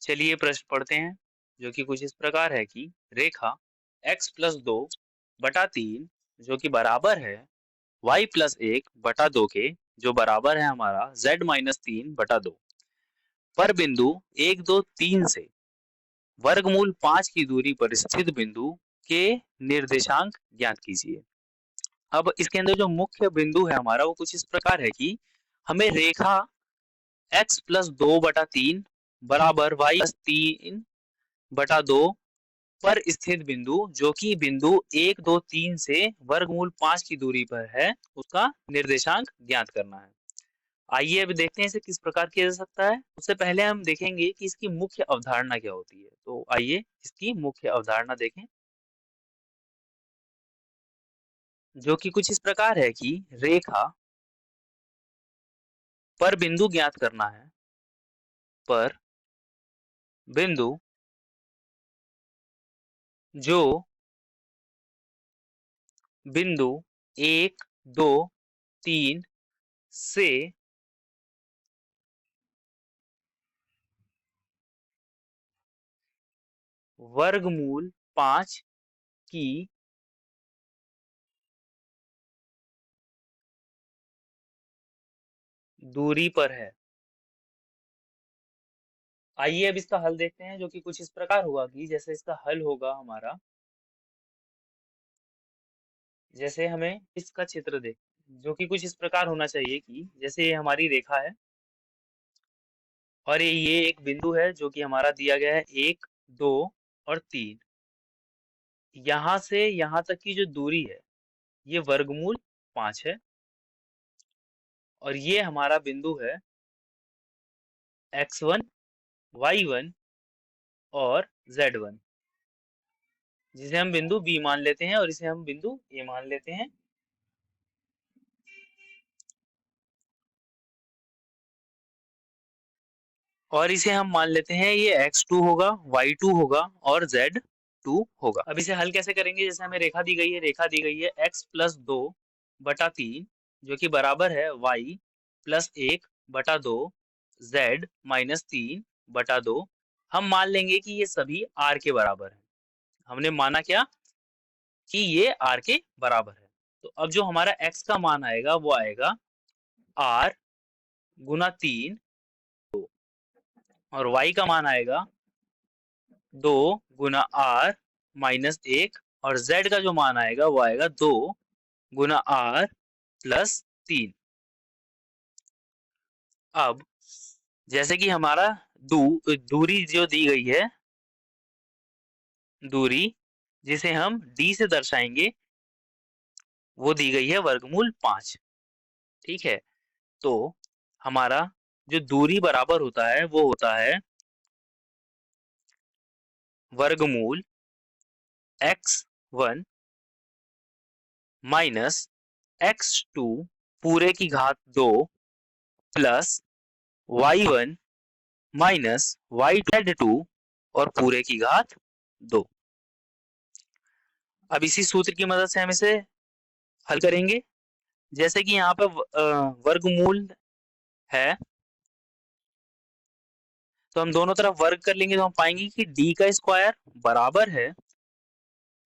चलिए प्रश्न पढ़ते हैं, जो कि कुछ इस प्रकार है कि रेखा x प्लस 2 बटा 3 जो कि बराबर है y प्लस 1 बटा 2 के, जो बराबर है हमारा z माइनस 3 बटा 2 पर बिंदु 1 2 3 से वर्गमूल 5 की दूरी पर स्थित बिंदु के निर्देशांक ज्ञात कीजिए। अब इसके अंदर जो मुख्य बिंदु है हमारा वो कुछ इस प्रकार है कि हमें रेखा x प्लस 2 बटा 3 बराबर y प्लस 3 बटा 2 पर स्थित बिंदु, जो कि बिंदु 1 2 3 से वर्गमूल 5 की दूरी पर है, उसका निर्देशांक ज्ञात करना है। आइए अब देखते हैं इसे किस प्रकार किया जा सकता है। उससे पहले हम देखेंगे कि इसकी मुख्य अवधारणा क्या होती है। तो आइए इसकी मुख्य अवधारणा देखें, जो कि कुछ इस प्रकार है कि रेखा पर बिंदु ज्ञात करना है। पर बिंदु जो बिंदु 1 2 3 से वर्गमूल 5 की दूरी पर है। आइए अब इसका हल देखते हैं, जो कि कुछ इस प्रकार होगा कि जैसे इसका हल होगा हमारा, जैसे हमें इसका चित्र देख, जो कि कुछ इस प्रकार होना चाहिए कि जैसे ये हमारी रेखा है और ये एक बिंदु है जो कि हमारा दिया गया है 1 2 और 3। यहाँ से यहाँ तक की जो दूरी है ये वर्गमूल 5 है और ये हमारा बिंदु है x1 y1 और z1, जिसे हम बिंदु B मान लेते हैं और इसे हम बिंदु A मान लेते हैं। और इसे हम मान लेते हैं ये x2 होगा, y2 होगा और z2 होगा। अब इसे हल कैसे करेंगे? जैसे हमें रेखा दी गई है, रेखा दी गई है x प्लस 2 बटा 3 जो कि बराबर है y प्लस 1 बटा 2 z माइनस 3 बटा 2। हम मान लेंगे कि ये सभी r के बराबर है। हमने माना क्या कि ये r के बराबर है। तो अब जो हमारा x का मान आएगा वो आएगा r गुना 3 और y का मान आएगा 2 गुना r माइनस 1 और z का जो मान आएगा वो आएगा 2 गुना r प्लस 3। अब जैसे कि हमारा दूरी जो दी गई है, दूरी जिसे हम d से दर्शाएंगे, वो दी गई है वर्गमूल 5। ठीक है, तो हमारा जो दूरी बराबर होता है वो होता है वर्गमूल x1 माइनस x2 पूरे की घात 2 प्लस y1 माइनस y2 और पूरे की घात 2। अब इसी सूत्र की मदद से हम इसे हल करेंगे। जैसे कि यहाँ पे वर्गमूल है, तो हम दोनों तरफ वर्ग कर लेंगे तो हम पाएंगे कि d का स्क्वायर बराबर है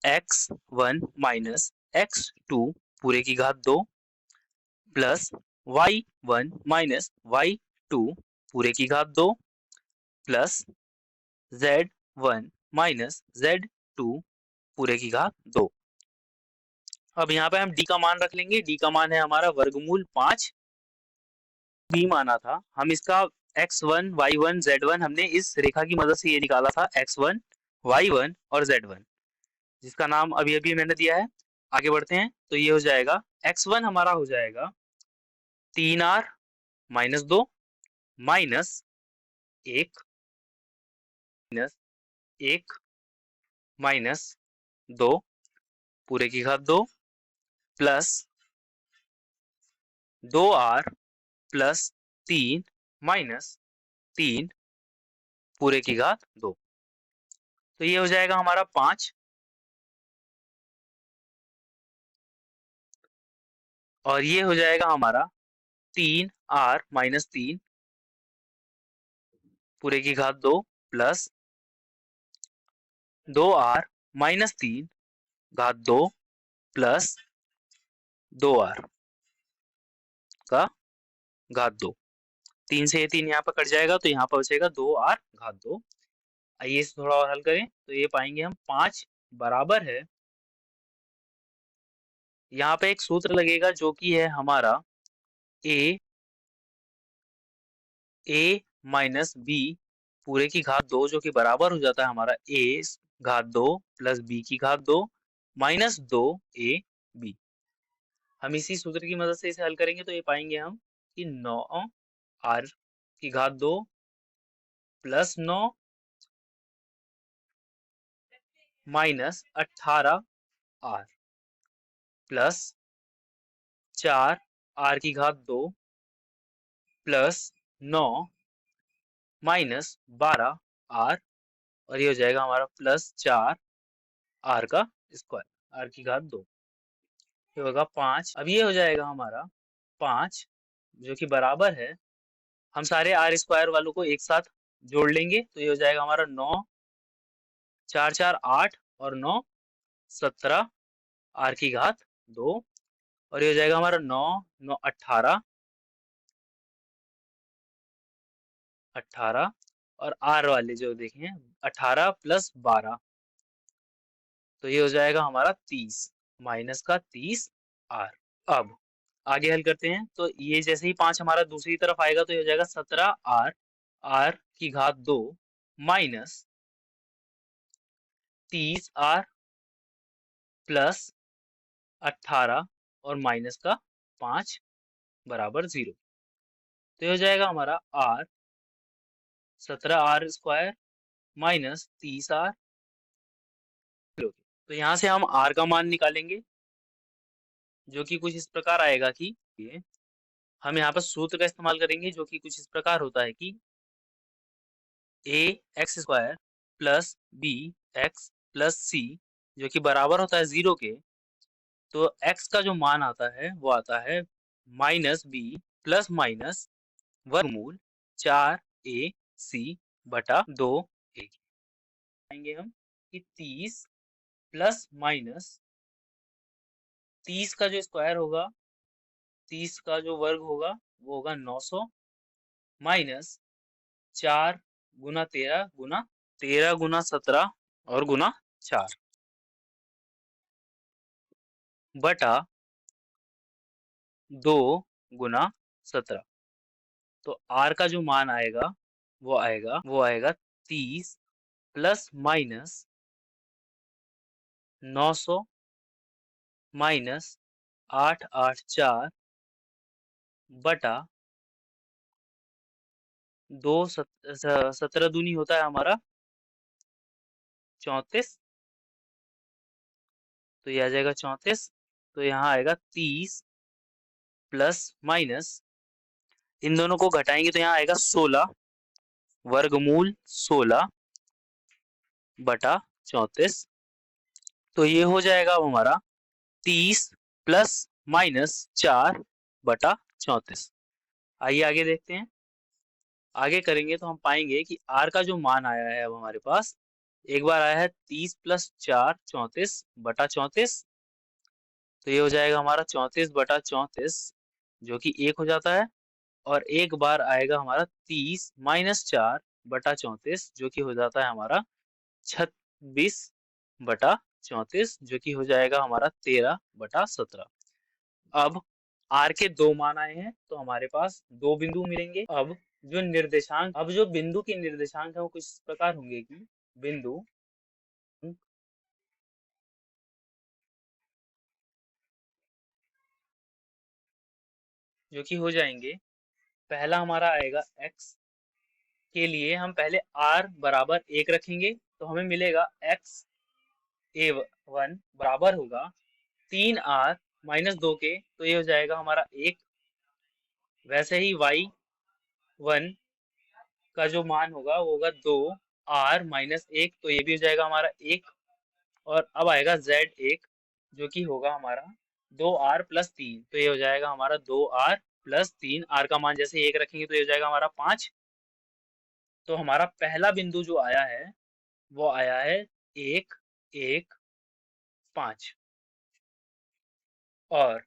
x1 माइनस x2 पूरे की घात 2 प्लस y1 माइनस y2 पूरे की घात 2 प्लस z1 माइनस z2 पूरे की घात 2। अब यहाँ पे हम d का मान रख लेंगे। d का मान है हमारा वर्गमूल 5। b माना था, हम इसका x1 y1 z1 हमने इस रेखा की मदद से ये निकाला था, x1 y1 और z1, जिसका नाम अभी अभी मैंने दिया है। आगे बढ़ते हैं, तो ये हो जाएगा x1 हमारा हो जाएगा 3r minus 2 minus 1 minus 1 minus 2 पूरे की घात 2 प्लस 2r प्लस 3 माइनस 3 पूरे की घात 2। तो ये हो जाएगा हमारा 5 और ये हो जाएगा हमारा 3r माइनस 3 पूरे की घात 2 प्लस 2r माइनस 3 घात 2 प्लस 2r का घात 2। 3 से ये 3 यहाँ पर कट जाएगा तो यहाँ पर बचेगा 2r घात 2। आइए इसे थोड़ा और हल करें तो ये पाएंगे हम 5 बराबर है, यहाँ पे एक सूत्र लगेगा जो कि है हमारा a माइनस b पूरे की घात 2 जो कि बराबर हो जाता है हमारा a घात 2 प्लस b की घात 2 माइनस 2ab। हम इसी सूत्र की मदद से इसे हल करेंगे तो ये पाएंगे हम कि 9r की घात 2 plus 9 minus 18r plus 4r की घात 2 प्लस 9 माइनस 12r और ये हो जाएगा हमारा प्लस 4r का स्क्वायर, r की घात 2। ये होगा 5। अब ये हो जाएगा हमारा 5 जो कि बराबर है, हम सारे आर स्क्वायर वालों को एक साथ जोड़ लेंगे तो ये हो जाएगा हमारा 9 4 4 8 और 9 17 आर की घात 2 और ये हो जाएगा हमारा 9 9 18 और आर वाले जो देखें 18 प्लस 12 तो ये हो जाएगा हमारा 30 माइनस का 30 आर। अब आगे हल करते हैं तो ये जैसे ही 5 हमारा दूसरी तरफ आएगा तो ये हो जाएगा 17 आर आर की घात 2 माइनस 30 आर प्लस 18 और माइनस का 5 बराबर 0। तो ये हो जाएगा हमारा R 17 R square minus 30 R. तो यहाँ से हम आर का मान निकालेंगे जो कि कुछ इस प्रकार आएगा कि हम यहाँ पर सूत्र का इस्तेमाल करेंगे जो कि कुछ इस प्रकार होता है कि a x square plus b x plus c जो कि बराबर होता है 0 के, तो x का जो मान आता है वो आता है माइनस b प्लस माइनस वर्गमूल 4ac बटा 2a। आएंगे हम कि 30 प्लस माइनस 30 का जो स्क्वायर होगा 30 का जो वर्ग होगा वो होगा 900 माइनस 4 गुना 13 गुना 17 और गुना 4 बटा 2 गुना 17। तो r का जो मान आएगा वो आएगा 30 प्लस माइनस 900 माइनस 884 बटा 2 17 दूनी होता है हमारा 34, तो ये आ जाएगा 34। तो यहाँ आएगा 30 प्लस माइनस इन दोनों को घटाएंगे तो यहाँ आएगा 16 वर्गमूल 16 बटा 34। तो ये हो जाएगा अब हमारा 30 प्लस माइनस 4 बटा 34। आइए आगे देखते हैं। आगे करेंगे तो हम पाएंगे कि r का जो मान आया है अब हमारे पास एक बार आया है 30 प्लस 4 34 बटा 34, तो ये हो जाएगा हमारा 34 बटा 34 जो कि 1 हो जाता है, और एक बार आएगा हमारा 30 माइनस 4 बटा 34 जो कि हो जाता है हमारा 26 बटा 34 जो कि हो जाएगा हमारा 13 बटा 17। अब r के दो मान आए हैं तो हमारे पास दो बिंदु मिलेंगे। अब जो बिंदु के निर्देशांक है वो कुछ इस प्रकार होंगे कि बिंदु जो कि हो जाएंगे, पहला हमारा आएगा x के लिए हम पहले r बराबर 1 रखेंगे तो हमें मिलेगा x a1 बराबर होगा 3r माइनस 2 के, तो ये हो जाएगा हमारा 1। वैसे ही y1 का जो मान होगा वो होगा 2r माइनस 1, तो ये भी हो जाएगा हमारा 1। और अब आएगा z1 जो कि होगा हमारा 2r प्लस 3, तो ये हो जाएगा हमारा 2r प्लस 3। r का मान जैसे 1 रखेंगे तो ये हो जाएगा हमारा 5। तो हमारा पहला बिंदु जो आया है वो आया है 1, 1, 5। और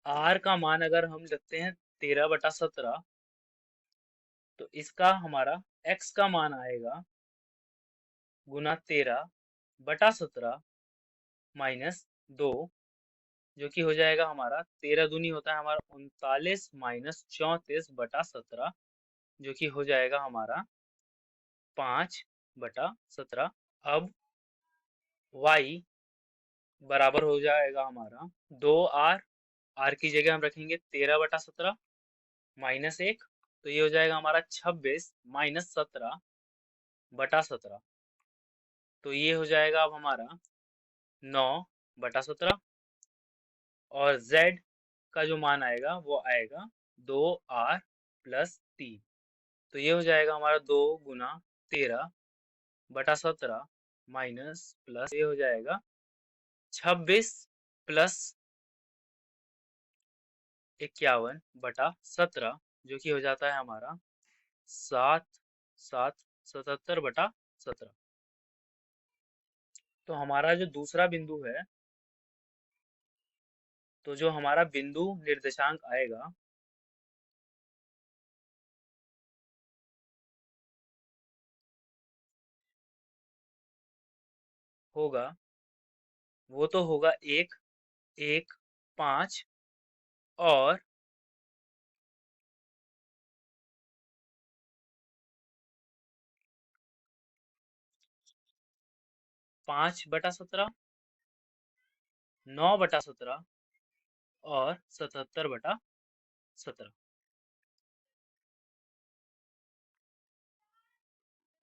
r का मान अगर हम रखते हैं 13/17, तो इसका हमारा x का मान आएगा गुना 13/17 माइनस 2, जो कि हो जाएगा हमारा 13 दूनी होता है हमारा 39 माइनस 34/17, जो कि हो जाएगा हमारा 5/17। अब y बराबर हो जाएगा हमारा 2r। r की जगह हम रखेंगे 13/17 माइनस 1, तो ये हो जाएगा हमारा 26 माइनस 17/17। तो ये हो जाएगा अब हमारा 9/17। और z का जो मान आएगा वो आएगा 2r प्लस 3। तो ये हो जाएगा हमारा 2 गुना 13/17 माइनस प्लस ये हो जाएगा 26 प्लस 51/17, जो कि हो जाता है हमारा 77/17। तो हमारा जो दूसरा बिंदु है, तो जो हमारा बिंदु निर्देशांक आएगा होगा, वो तो होगा 1, 1, 5 और 5/17, 9/17 और 77/17।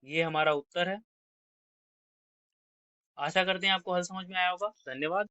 ये हमारा उत्तर है। आशा करते हैं आपको हल समझ में आया होगा। धन्यवाद।